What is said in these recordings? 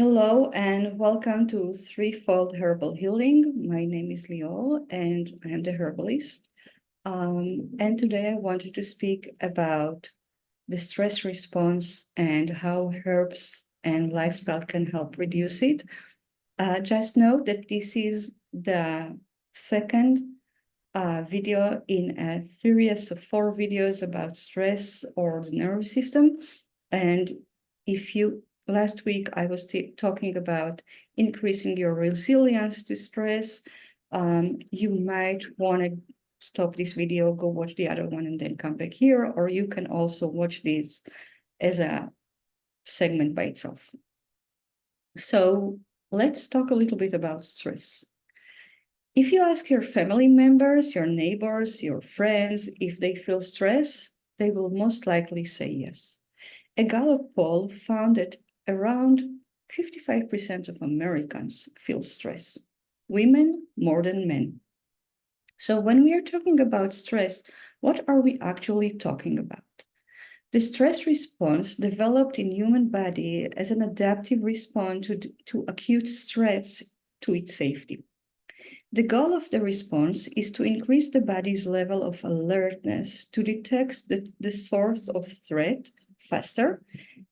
Hello and welcome to Threefold Herbal Healing. My name is Leo and I am the herbalist. And today I wanted to speak about the stress response and how herbs and lifestyle can help reduce it. Just note that this is the second video in a series of 4 videos about stress or the nervous system. And last week I was talking about increasing your resilience to stress. You might want to stop this video, go watch the other one, and then come back here, or you can also watch this as a segment by itself. So let's talk a little bit about stress. If you ask your family members, your neighbors, your friends, if they feel stress, they will most likely say yes. A Gallup poll found that around 55% of Americans feel stress. Women more than men. So when we are talking about stress, what are we actually talking about? The stress response developed in human body as an adaptive response to acute threats to its safety. The goal of the response is to increase the body's level of alertness to detect the source of threat faster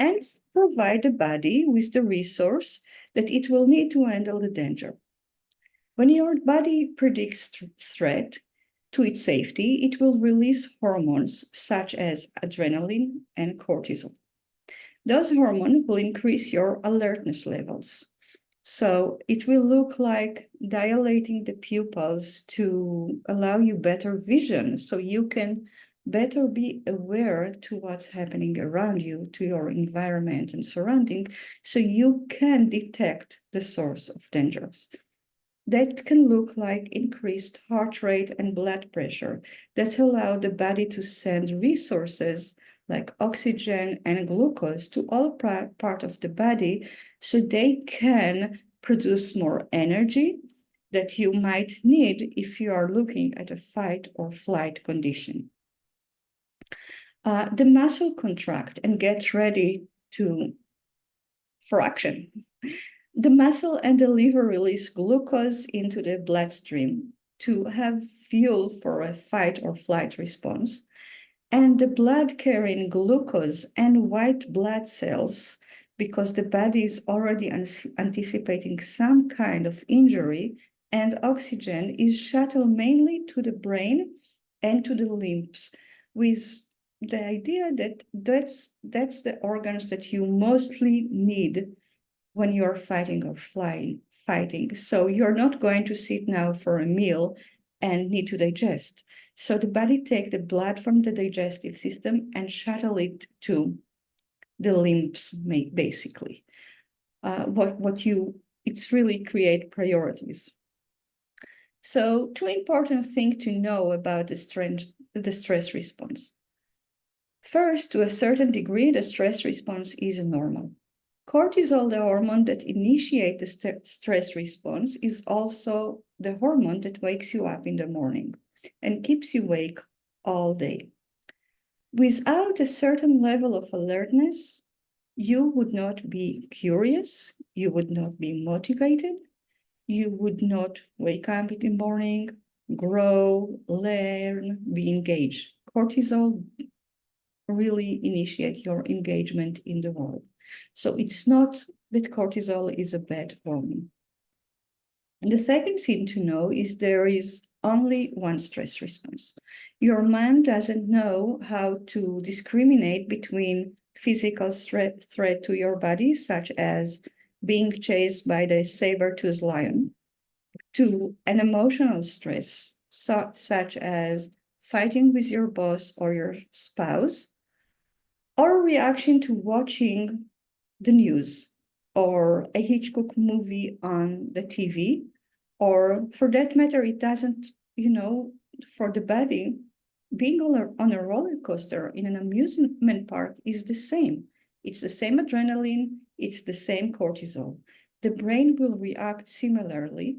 and provide the body with the resource that it will need to handle the danger. When your body predicts threat to its safety, it will release hormones such as adrenaline and cortisol. Those hormones will increase your alertness levels. So it will look like dilating the pupils to allow you better vision, so you can better be aware to what's happening around you, to your environment and surrounding, so you can detect the source of dangers. That can look like increased heart rate and blood pressure that allow the body to send resources like oxygen and glucose to all part of the body so they can produce more energy that you might need if you are looking at a fight or flight condition. The muscle contract and get ready for action. The muscle and the liver release glucose into the bloodstream to have fuel for a fight or flight response. And the blood carrying glucose and white blood cells, because the body is already anticipating some kind of injury, and oxygen is shuttled mainly to the brain and to the limbs, with the idea that that's the organs that you mostly need when you're fighting or fighting. So you're not going to sit now for a meal and need to digest. So the body takes the blood from the digestive system and shuttle it to the limbs, basically. It's really create priorities. So 2 important things to know about the stress response. First, to a certain degree, the stress response is normal. Cortisol, the hormone that initiates the stress response, is also the hormone that wakes you up in the morning and keeps you awake all day. Without a certain level of alertness, you would not be curious, you would not be motivated, you would not wake up in the morning, grow, learn, be engaged. Cortisol really initiates your engagement in the world. So it's not that cortisol is a bad hormone. And the second thing to know is there is only one stress response. Your mind doesn't know how to discriminate between physical threat to your body, such as being chased by the saber-toothed lion, to an emotional stress, such as fighting with your boss or your spouse, or a reaction to watching the news or a Hitchcock movie on the TV, or for that matter, it doesn't, for the body, being on a roller coaster in an amusement park is the same. It's the same adrenaline, it's the same cortisol. The brain will react similarly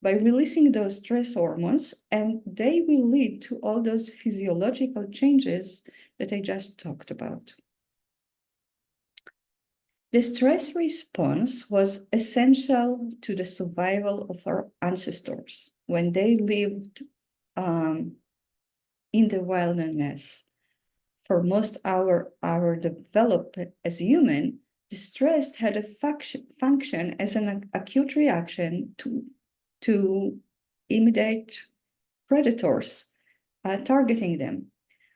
by releasing those stress hormones, and they will lead to all those physiological changes that I just talked about. The stress response was essential to the survival of our ancestors when they lived in the wilderness. For most our development as human, the stress had a function as an acute reaction to immediate predators targeting them.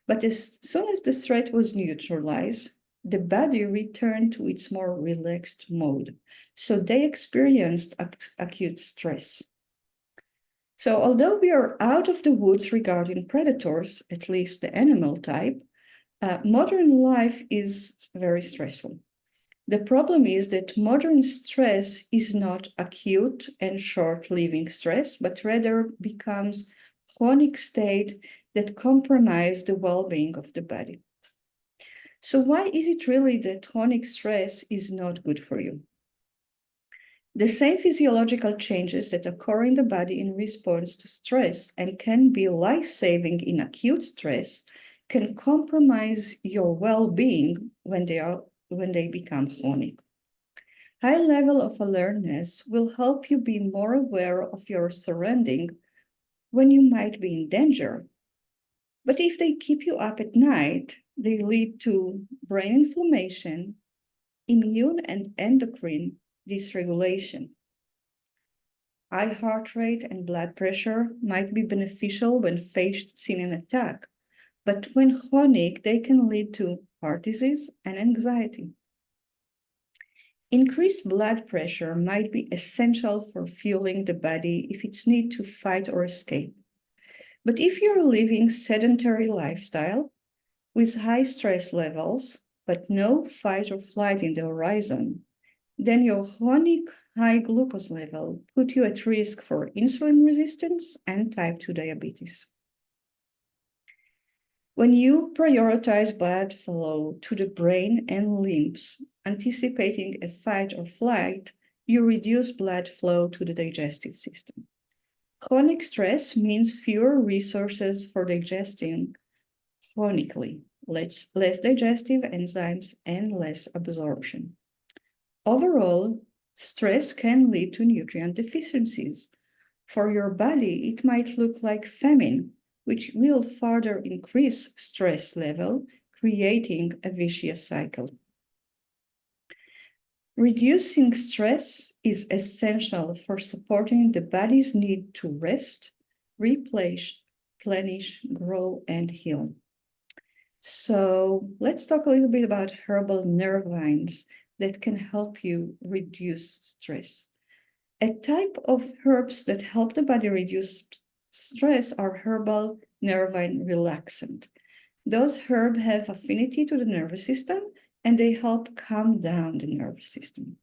But as soon as the threat was neutralized, the body returned to its more relaxed mode. So they experienced acute stress. So although we are out of the woods regarding predators, at least the animal type, modern life is very stressful. The problem is that modern stress is not acute and short-living stress, but rather becomes chronic state that compromise the well-being of the body. So why is it really that chronic stress is not good for you? The same physiological changes that occur in the body in response to stress and can be life-saving in acute stress can compromise your well-being when they become chronic. High level of awareness will help you be more aware of your surrounding when you might be in danger. But if they keep you up at night, they lead to brain inflammation, immune and endocrine dysregulation. High heart rate and blood pressure might be beneficial when facing an attack, but when chronic, they can lead to heart disease and anxiety. Increased blood pressure might be essential for fueling the body if it's need to fight or escape. But if you're living sedentary lifestyle with high stress levels, but no fight or flight in the horizon, then your chronic high glucose level put you at risk for insulin resistance and type 2 diabetes. When you prioritize blood flow to the brain and limbs, anticipating a fight or flight, you reduce blood flow to the digestive system. Chronic stress means fewer resources for digesting chronically, less digestive enzymes, and less absorption. Overall, stress can lead to nutrient deficiencies. For your body, it might look like famine, which will further increase stress level, creating a vicious cycle. Reducing stress is essential for supporting the body's need to rest, replenish, grow, and heal. So let's talk a little bit about herbal nervines that can help you reduce stress. A type of herbs that help the body reduce stress are herbal nervine relaxant. Those herbs have affinity to the nervous system and they help calm down the nervous system.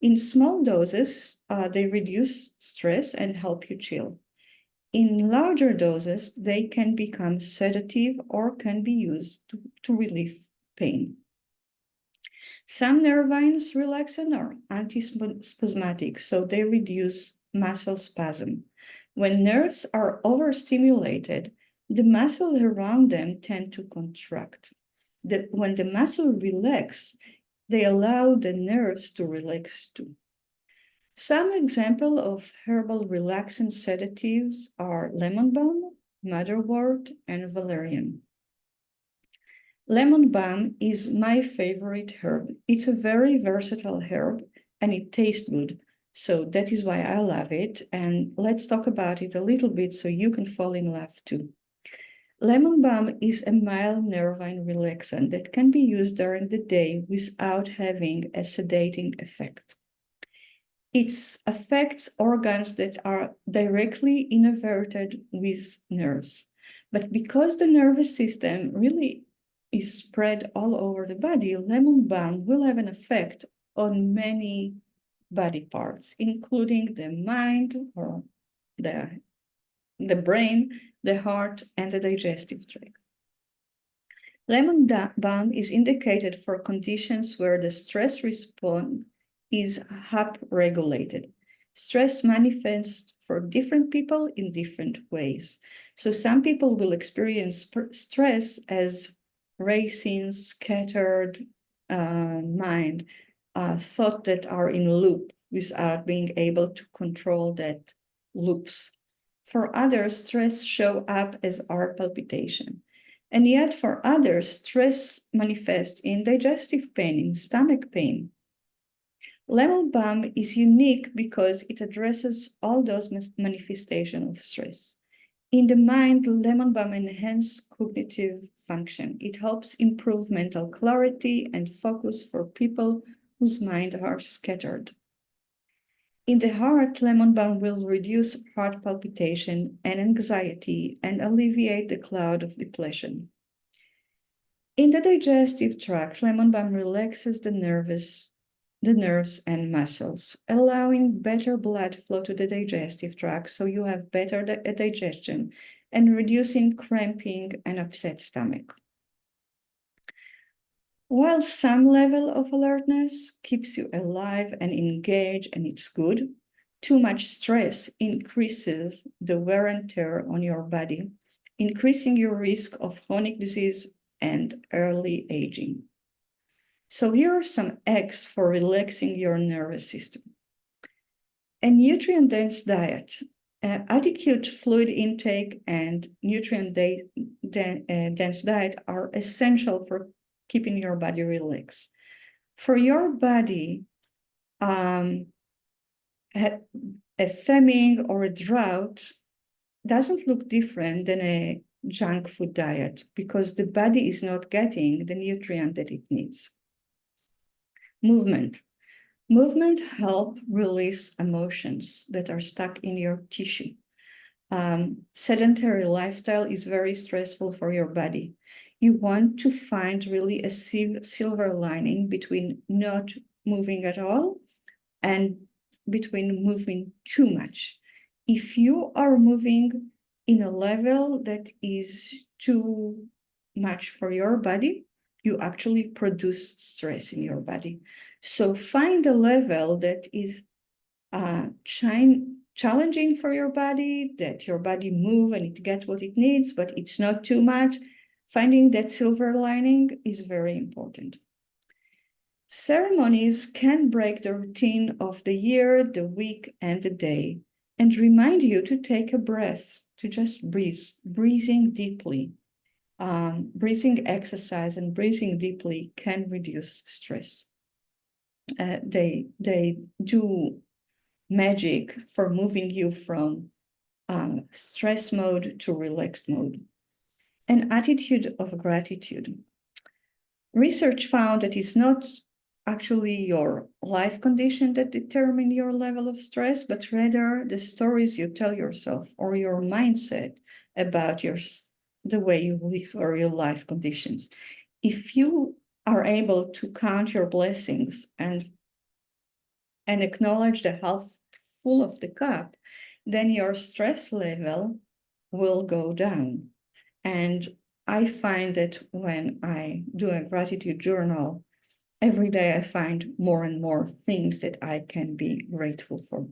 In small doses, they reduce stress and help you chill. In larger doses, they can become sedative or can be used to relieve pain. Some nervines relaxant are antispasmodic, so they reduce muscle spasm. When nerves are overstimulated, the muscles around them tend to contract. When the muscle relax, they allow the nerves to relax too. Some examples of herbal relaxant sedatives are lemon balm, motherwort, and valerian. Lemon balm is my favorite herb. It's a very versatile herb and it tastes good. So that is why I love it. And let's talk about it a little bit so you can fall in love too. Lemon balm is a mild nervine relaxant that can be used during the day without having a sedating effect. It affects organs that are directly innervated with nerves. But because the nervous system really is spread all over the body, lemon balm will have an effect on many body parts, including the mind or the brain, the heart, and the digestive tract. Lemon balm is indicated for conditions where the stress response is up-regulated. Stress manifests for different people in different ways. So some people will experience stress as racing, scattered mind. thoughts that are in loop without being able to control that loops. For others, stress show up as heart palpitation. And yet for others, stress manifests in digestive pain, in stomach pain. Lemon balm is unique because it addresses all those manifestations of stress. In the mind, lemon balm enhances cognitive function. It helps improve mental clarity and focus for people whose minds are scattered. In the heart, lemon balm will reduce heart palpitation and anxiety and alleviate the cloud of depletion. In the digestive tract, lemon balm relaxes the nerves and muscles, allowing better blood flow to the digestive tract so you have better digestion and reducing cramping and upset stomach. While some level of alertness keeps you alive and engaged, and it's good, too much stress increases the wear and tear on your body, increasing your risk of chronic disease and early aging. So here are some hacks for relaxing your nervous system. A nutrient-dense diet, adequate fluid intake and nutrient-dense diet are essential for keeping your body relaxed. For your body, a famine or a drought doesn't look different than a junk food diet because the body is not getting the nutrient that it needs. Movement. Movement helps release emotions that are stuck in your tissue. Sedentary lifestyle is very stressful for your body. You want to find really a silver lining between not moving at all and between moving too much. If you are moving in a level that is too much for your body, you actually produce stress in your body. So find a level that is challenging for your body, that your body move and it gets what it needs, but it's not too much. Finding that silver lining is very important. Ceremonies can break the routine of the year, the week, and the day, and remind you to take a breath, to just breathe, breathing deeply. Breathing exercise and breathing deeply can reduce stress. They do magic for moving you from stress mode to relaxed mode. An attitude of gratitude. Research found that it's not actually your life condition that determine your level of stress, but rather the stories you tell yourself or your mindset about the way you live or your life conditions. If you are able to count your blessings and acknowledge the half full of the cup, then your stress level will go down. And I find that when I do a gratitude journal, every day I find more and more things that I can be grateful for.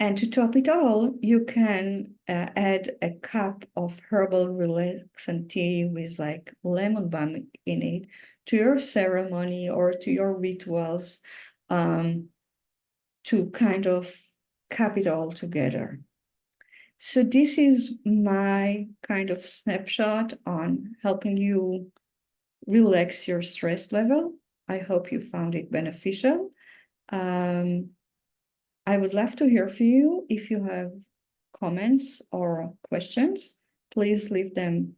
And to top it all, you can add a cup of herbal relaxant tea with like lemon balm in it to your ceremony or to your rituals to kind of cap it all together. So this is my kind of snapshot on helping you relax your stress level. I hope you found it beneficial. I would love to hear from you. If you have comments or questions, please leave them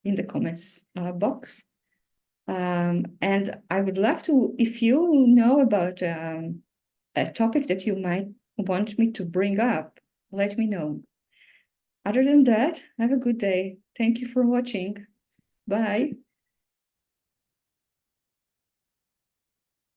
in the comments box. And I would love to, if you know about a topic that you might want me to bring up, let me know. Other than that, have a good day. Thank you for watching. Bye.